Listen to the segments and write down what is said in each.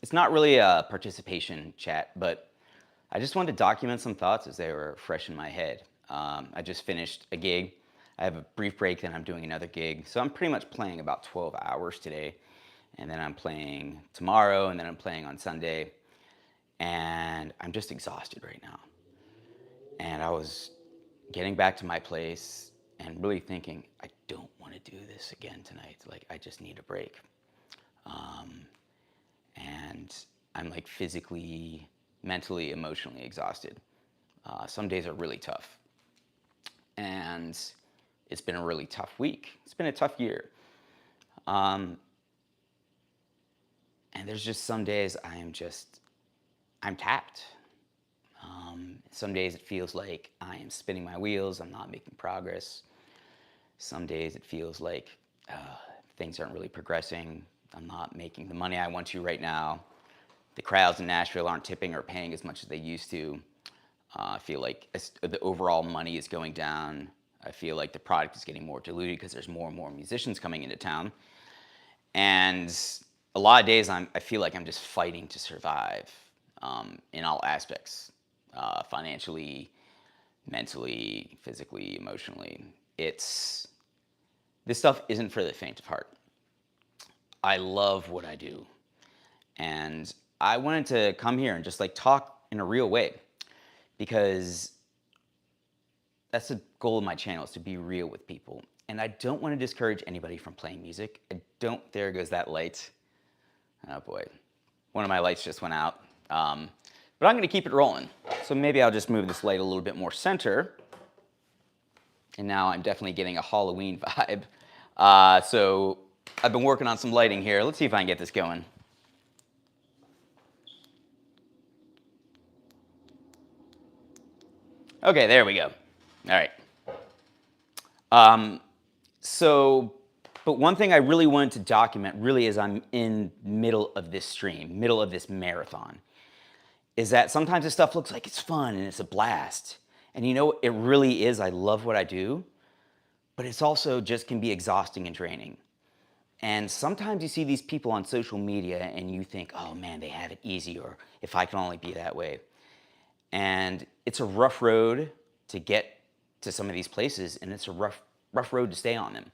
It's not really a participation chat, but I just wanted to document some thoughts as they were fresh in my head. I just finished a gig. I have a brief break, then I'm doing another gig. So I'm pretty much playing about 12 hours today. And then I'm playing tomorrow, and then I'm playing on Sunday. And I'm just exhausted right now. And I was getting back to my place and really thinking, I don't want to do this again tonight. Like, I just need a break. And I'm like physically, mentally, emotionally exhausted. Some days are really tough. And it's been a really tough week. It's been a tough year. Um, and there's just some days I'm tapped. Some days it feels like I am spinning my wheels, I'm not making progress. Some days it feels like things aren't really progressing. I'm not making the money I want to right now. The crowds in Nashville aren't tipping or paying as much as they used to. I feel like the overall money is going down. I feel like the product is getting more diluted because there's more and more musicians coming into town. And a lot of days I feel like I'm just fighting to survive in all aspects, financially, mentally, physically, emotionally. This stuff isn't for the faint of heart. I love what I do. And I wanted to come here and just like talk in a real way because that's the goal of my channel, is to be real with people. And I don't want to discourage anybody from playing music. There goes that light. Oh boy, one of my lights just went out. But I'm going to keep it rolling. So maybe I'll just move this light a little bit more center. And now I'm definitely getting a Halloween vibe. So I've been working on some lighting here. Let's see if I can get this going. Okay, there we go. All right. So, but one thing I really wanted to document, really, as I'm in middle of this stream, middle of this marathon, is that sometimes this stuff looks like it's fun and it's a blast. And you know, it really is. I love what I do, but it's also just can be exhausting and draining. And sometimes you see these people on social media and you think, oh man, they have it easy, or if I can only be that way. And it's a rough road to get to some of these places, and it's a rough road to stay on them.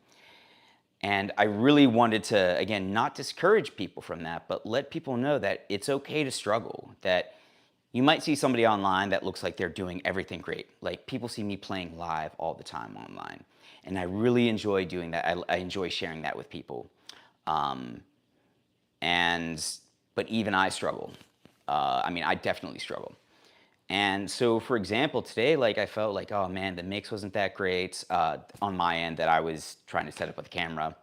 And I really wanted to, again, not discourage people from that, but let people know that it's okay to struggle, that you might see somebody online that looks like they're doing everything great. Like, people see me playing live all the time online. And I really enjoy doing that. I enjoy sharing that with people. But even I struggle. I definitely struggle. And so, for example, today, like, I felt like, oh man, the mix wasn't that great on my end that I was trying to set up with the camera.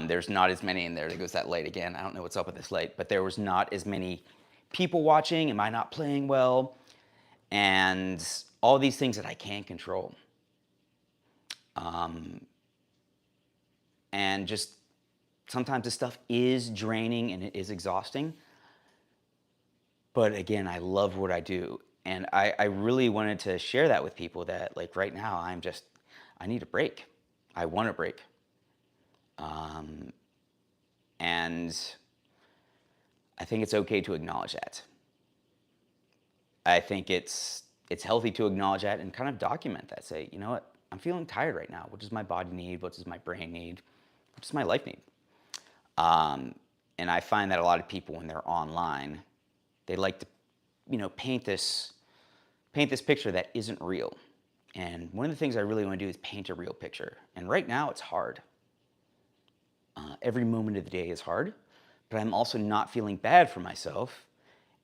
There's not as many in there. There goes that light again. I don't know what's up with this light, but there was not as many people watching. Am I not playing well? And all these things that I can't control. And just sometimes this stuff is draining and it is exhausting. But again, I love what I do. And I really wanted to share that with people, that like right now I need a break. I want a break. And I think it's okay to acknowledge that. I think it's healthy to acknowledge that and kind of document that. Say, you know what, I'm feeling tired right now. What does my body need? What does my brain need? What does my life need? And I find that a lot of people, when they're online, they like to, paint this picture that isn't real. And one of the things I really want to do is paint a real picture. And right now it's hard. Every moment of the day is hard, but I'm also not feeling bad for myself.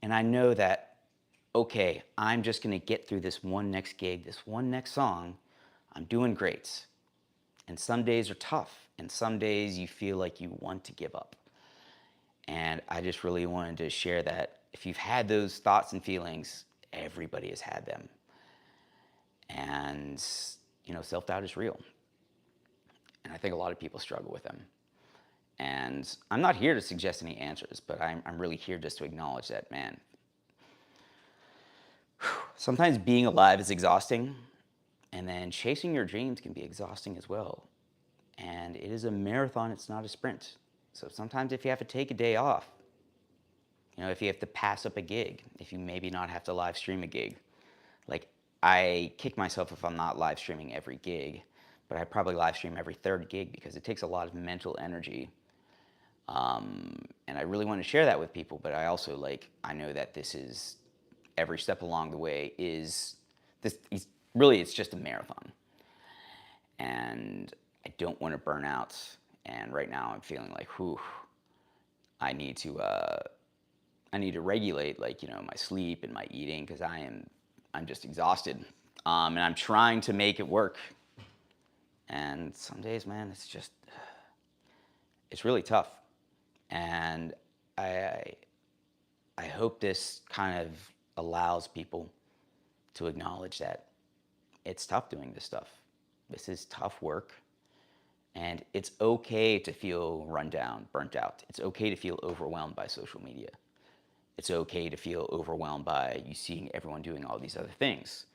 And I know that, okay, I'm just going to get through this one next gig, this one next song. I'm doing great. And some days are tough, and some days you feel like you want to give up. And I just really wanted to share that if you've had those thoughts and feelings, everybody has had them. And, self-doubt is real. And I think a lot of people struggle with them. And I'm not here to suggest any answers, but I'm really here just to acknowledge that, man, sometimes being alive is exhausting, and then chasing your dreams can be exhausting as well. And it is a marathon, it's not a sprint. So sometimes if you have to take a day off, You know, if you have to pass up a gig, if you maybe not have to live stream a gig. Like, I kick myself if I'm not live streaming every gig, but I probably live stream every third gig because it takes a lot of mental energy. And I really want to share that with people, but I also I know that this is every step along the way is this really it's just a marathon. And I don't want to burn out. And right now I'm feeling like, whew, I need to regulate my sleep and my eating because I'm just exhausted. And I'm trying to make it work. And some days, man, it's really tough. And I I hope this kind of allows people to acknowledge that it's tough doing this stuff. This is tough work. And it's okay to feel run down, burnt out. It's okay to feel overwhelmed by social media. It's okay to feel overwhelmed by you seeing everyone doing all these other things.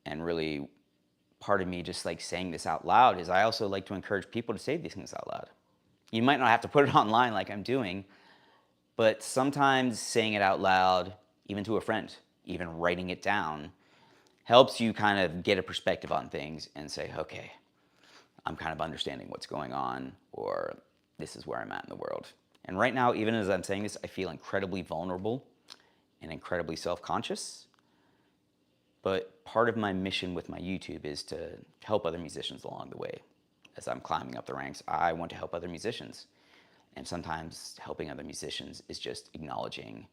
And really, part of me just saying this out loud is I also like to encourage people to say these things out loud. You might not have to put it online like I'm doing, but sometimes saying it out loud, even to a friend, even writing it down, helps you kind of get a perspective on things and say, okay, I'm kind of understanding what's going on, or this is where I'm at in the world. And right now, even as I'm saying this, I feel incredibly vulnerable and incredibly self-conscious. But part of my mission with my YouTube is to help other musicians along the way. As I'm climbing up the ranks, I want to help other musicians. And sometimes helping other musicians is just acknowledging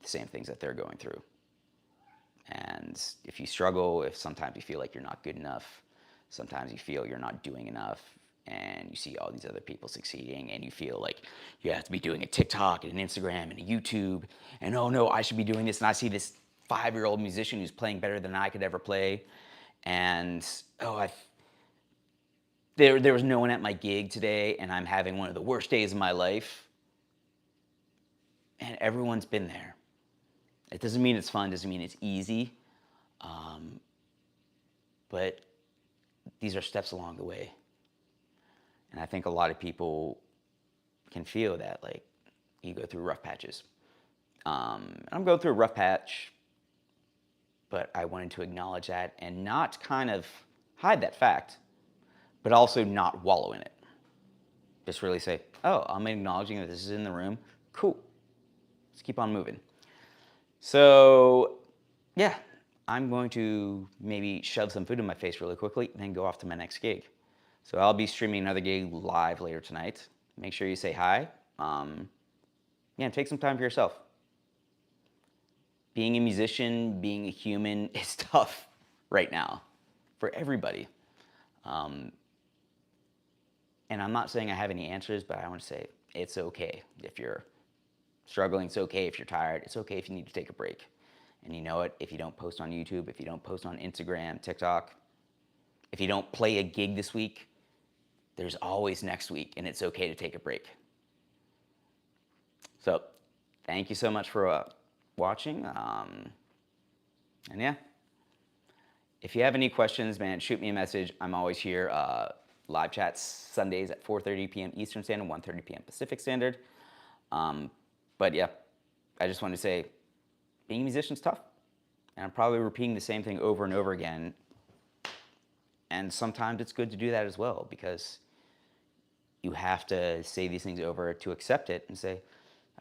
the same things that they're going through. And if you struggle, if sometimes you feel like you're not good enough, sometimes you feel you're not doing enough, and you see all these other people succeeding, and you feel like you have to be doing a TikTok and an Instagram and a YouTube, and oh no, I should be doing this, and I see this 5-year-old musician who's playing better than I could ever play, and there was no one at my gig today, and I'm having one of the worst days of my life, and everyone's been there. It doesn't mean it's fun, doesn't mean it's easy, but these are steps along the way. And I think a lot of people can feel that, you go through rough patches. I'm going through a rough patch, but I wanted to acknowledge that and not kind of hide that fact, but also not wallow in it. Just really say, oh, I'm acknowledging that this is in the room. Cool. Let's keep on moving. So, yeah, I'm going to maybe shove some food in my face really quickly and then go off to my next gig. So I'll be streaming another gig live later tonight. Make sure you say hi. Yeah, take some time for yourself. Being a musician, being a human is tough right now for everybody. And I'm not saying I have any answers, but I want to say it's okay if you're struggling. It's okay if you're tired. It's okay if you need to take a break. And you know what? If you don't post on YouTube, if you don't post on Instagram, TikTok, if you don't play a gig this week, there's always next week, and it's okay to take a break. So thank you so much for watching. And yeah, if you have any questions, man, shoot me a message. I'm always here. Live chats Sundays at 4:30 p.m. Eastern Standard, 1:30 p.m. Pacific Standard. But yeah, I just wanted to say, being a musician is tough. And I'm probably repeating the same thing over and over again. And sometimes it's good to do that as well, because you have to say these things over to accept it and say,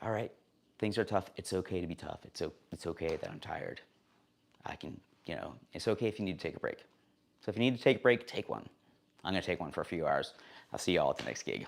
all right, things are tough. It's okay to be tough. It's okay that I'm tired. It's okay if you need to take a break. So if you need to take a break, take one. I'm going to take one for a few hours. I'll see you all at the next gig.